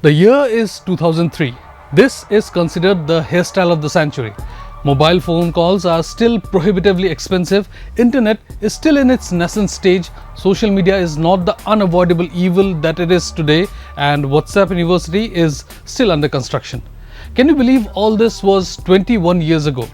The year is 2003. This is considered the hairstyle of the century. Mobile phone calls are still prohibitively expensive, internet is still in its nascent stage, social media is not the unavoidable evil that it is today, and WhatsApp University is still under construction. Can you believe all this was 21 years ago?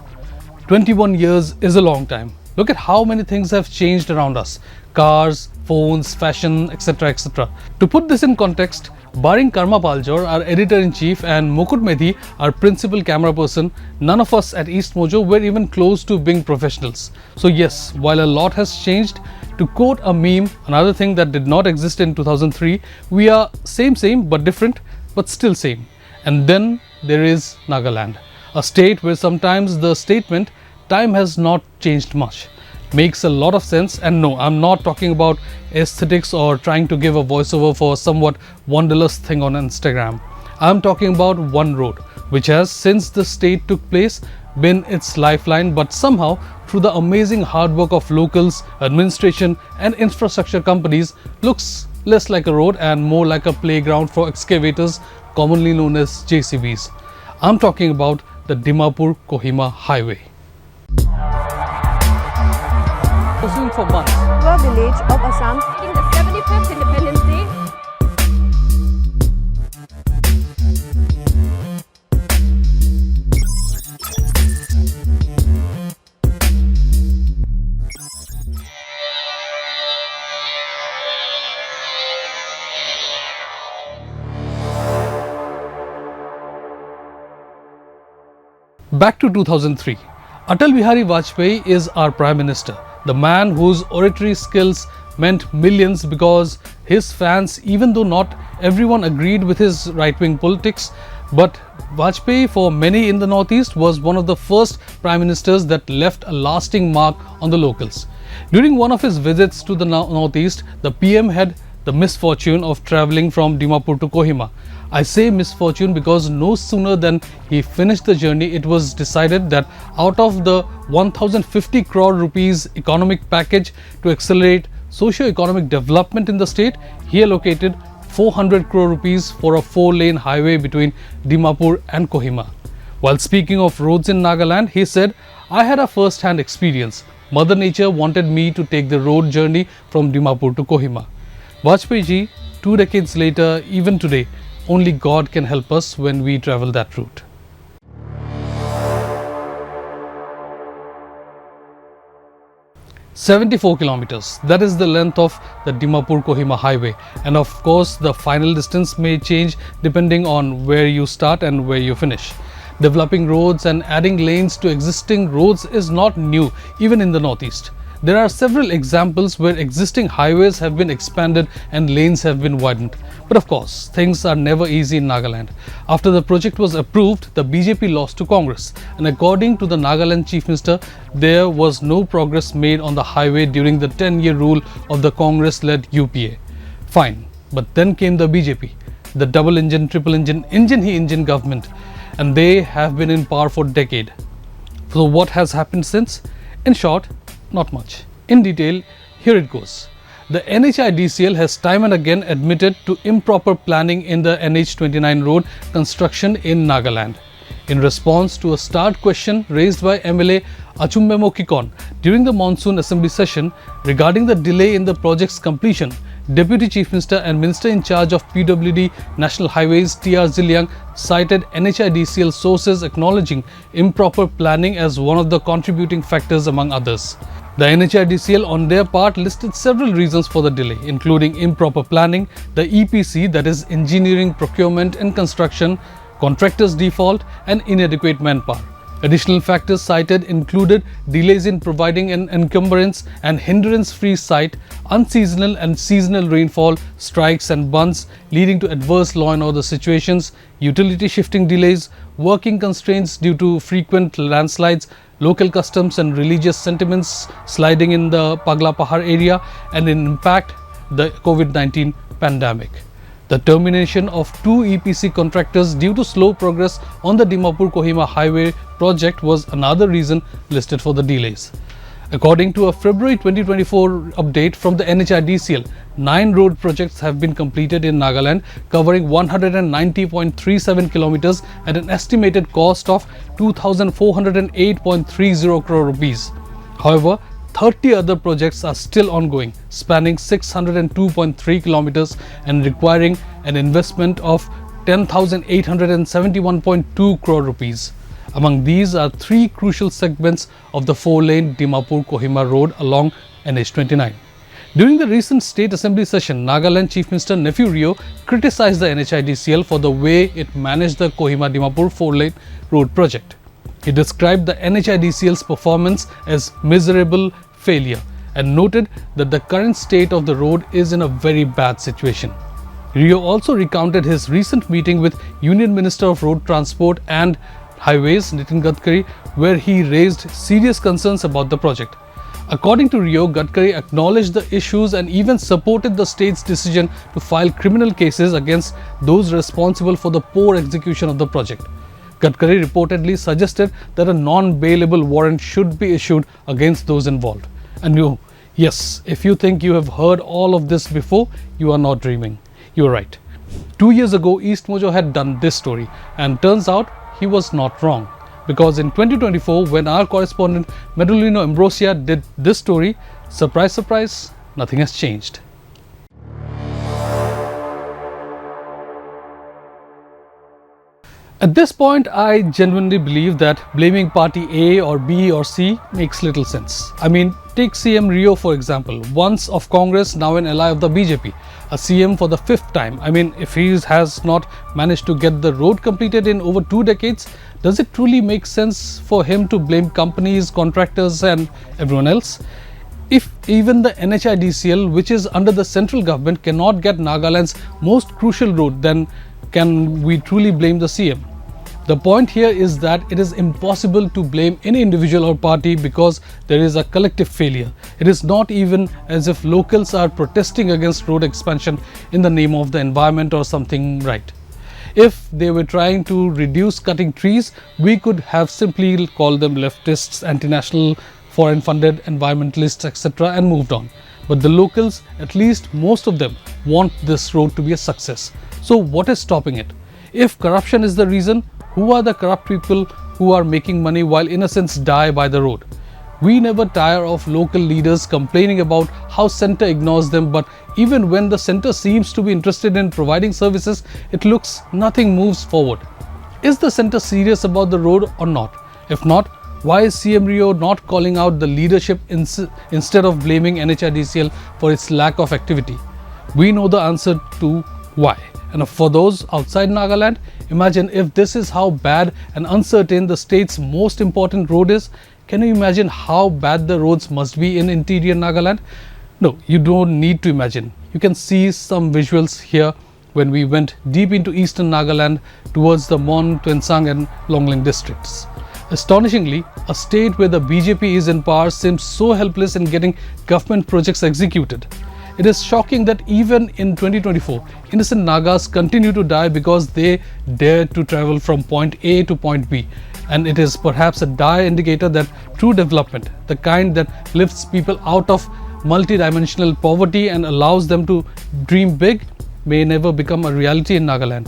21 years is a long time. Look at how many things have changed around us. Cars, phones, fashion, etc. etc. To put this in context, barring Karma Paljor, our editor-in-chief, and Mukut Medhi, our principal camera person, none of us at EastMojo were even close to being professionals. So yes, while a lot has changed, to quote a meme, another thing that did not exist in 2003, we are same but different, but still same. And then there is Nagaland, a state where sometimes the statement, time has not changed much, makes a lot of sense. And no, I'm not talking about aesthetics or trying to give a voiceover for a somewhat wonderless thing on Instagram. I'm talking about one road, which has, since the state took place, been its lifeline, but somehow, through the amazing hard work of locals, administration and infrastructure companies, looks less like a road and more like a playground for excavators, commonly known as JCBs. I'm talking about the Dimapur-Kohima Highway. Pursuing for months. The village of Assam, in the 75th Independence Day. Back to 2003. Atal Bihari Vajpayee is our Prime Minister, the man whose oratory skills meant millions because his fans, even though not everyone agreed with his right-wing politics, but Vajpayee for many in the Northeast was one of the first Prime Ministers that left a lasting mark on the locals. During one of his visits to the Northeast, the PM had the misfortune of travelling from Dimapur to Kohima. I say misfortune because no sooner than he finished the journey, it was decided that out of the 1050 crore rupees economic package to accelerate socio-economic development in the state, he allocated 400 crore rupees for a 4-lane highway between Dimapur and Kohima. While speaking of roads in Nagaland, he said, "I had a first-hand experience. Mother Nature wanted me to take the road journey from Dimapur to Kohima." Vajpayee ji, 2 decades later, even today, only God can help us when we travel that route. "74 kilometers, that is the length of the Dimapur-Kohima Highway, and of course the final distance may change depending on where you start and where you finish. Developing roads and adding lanes to existing roads is not new even in the Northeast. There are several examples where existing highways have been expanded and lanes have been widened. But of course, things are never easy in Nagaland. After the project was approved, the BJP lost to Congress, and according to the Nagaland Chief Minister, there was no progress made on the highway during the 10-year rule of the Congress-led UPA. Fine, but then came the BJP, the double-engine, triple-engine, engine-he-engine government, and they have been in power for a decade. So what has happened since? In short, not much. In detail, here it goes. The NHIDCL has time and again admitted to improper planning in the NH29 road construction in Nagaland. In response to a start question raised by MLA Achumbemo Kikon during the monsoon assembly session regarding the delay in the project's completion, Deputy Chief Minister and Minister in charge of PWD National Highways T.R. Ziliang cited NHIDCL sources acknowledging improper planning as one of the contributing factors among others. The NHIDCL on their part listed several reasons for the delay, including improper planning, the EPC, that is engineering, procurement and construction, contractors default and inadequate manpower. Additional factors cited included delays in providing an encumbrance and hindrance-free site, unseasonal and seasonal rainfall, strikes and bunts leading to adverse law and order situations, utility shifting delays, working constraints due to frequent landslides, local customs and religious sentiments sliding in the Pagla Pahar area, and in impact the COVID-19 pandemic. The termination of 2 EPC contractors due to slow progress on the Dimapur-Kohima Highway project was another reason listed for the delays. According to a February 2024 update from the NHIDCL, 9 road projects have been completed in Nagaland, covering 190.37 kilometers at an estimated cost of 2,408.30 crore rupees. However, 30 other projects are still ongoing, spanning 602.3 kilometers and requiring an investment of 10,871.2 crore rupees. Among these are 3 crucial segments of the 4-lane Dimapur-Kohima road along NH29. During the recent State Assembly session, Nagaland Chief Minister Neiphiu Rio criticized the NHIDCL for the way it managed the Kohima-Dimapur 4-lane road project. He described the NHIDCL's performance as miserable failure and noted that the current state of the road is in a very bad situation. Rio also recounted his recent meeting with Union Minister of Road Transport and Highways Nitin Gadkari, where he raised serious concerns about the project. According to Rio, Gadkari acknowledged the issues and even supported the state's decision to file criminal cases against those responsible for the poor execution of the project. Gadkari reportedly suggested that a non-bailable warrant should be issued against those involved. And yes, if you think you have heard all of this before, you are not dreaming. You are right. 2 years ago, EastMojo had done this story, and turns out he was not wrong. Because in 2024, when our correspondent Medulino Ambrosia did this story, surprise, surprise, nothing has changed. At this point, I genuinely believe that blaming party A or B or C makes little sense. I mean, take CM Rio for example, once of Congress, now an ally of the BJP, a CM for the 5th time. I mean, if he has not managed to get the road completed in over 2 decades, does it truly make sense for him to blame companies, contractors and everyone else? If even the NHIDCL, which is under the central government, cannot get Nagaland's most crucial road, then can we truly blame the CM? The point here is that it is impossible to blame any individual or party because there is a collective failure. It is not even as if locals are protesting against road expansion in the name of the environment or something, right? If they were trying to reduce cutting trees, we could have simply called them leftists, anti-national, foreign-funded environmentalists, etc. and moved on. But the locals, at least most of them, want this road to be a success. So what is stopping it? If corruption is the reason, who are the corrupt people who are making money while innocents die by the road? We never tire of local leaders complaining about how centre ignores them, but even when the centre seems to be interested in providing services, it looks nothing moves forward. Is the centre serious about the road or not? If not, why is CM Rio not calling out the leadership instead of blaming NHIDCL for its lack of activity? We know the answer to why. And for those outside Nagaland, imagine if this is how bad and uncertain the state's most important road is. Can you imagine how bad the roads must be in interior Nagaland? No, you don't need to imagine. You can see some visuals here when we went deep into eastern Nagaland towards the Mon, Tuensang and Longling districts. Astonishingly, a state where the BJP is in power seems so helpless in getting government projects executed. It is shocking that even in 2024, innocent Nagas continue to die because they dared to travel from point A to point B. And it is perhaps a dire indicator that true development, the kind that lifts people out of multi-dimensional poverty and allows them to dream big, may never become a reality in Nagaland.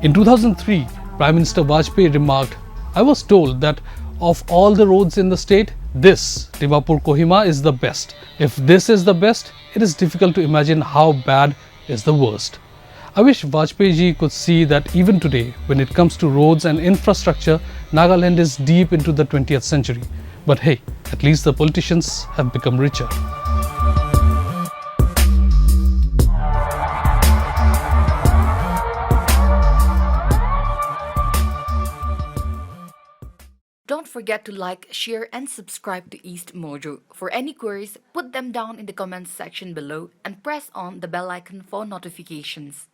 In 2003, Prime Minister Vajpayee remarked, "I was told that of all the roads in the state, this Dimapur-Kohima is the best. If this is the best, it is difficult to imagine how bad is the worst." I wish Vajpayee ji could see that even today, when it comes to roads and infrastructure, Nagaland is deep into the 20th century. But hey, at least the politicians have become richer. Don't forget to like, share and subscribe to EastMojo. For any queries, put them down in the comments section below and press on the bell icon for notifications.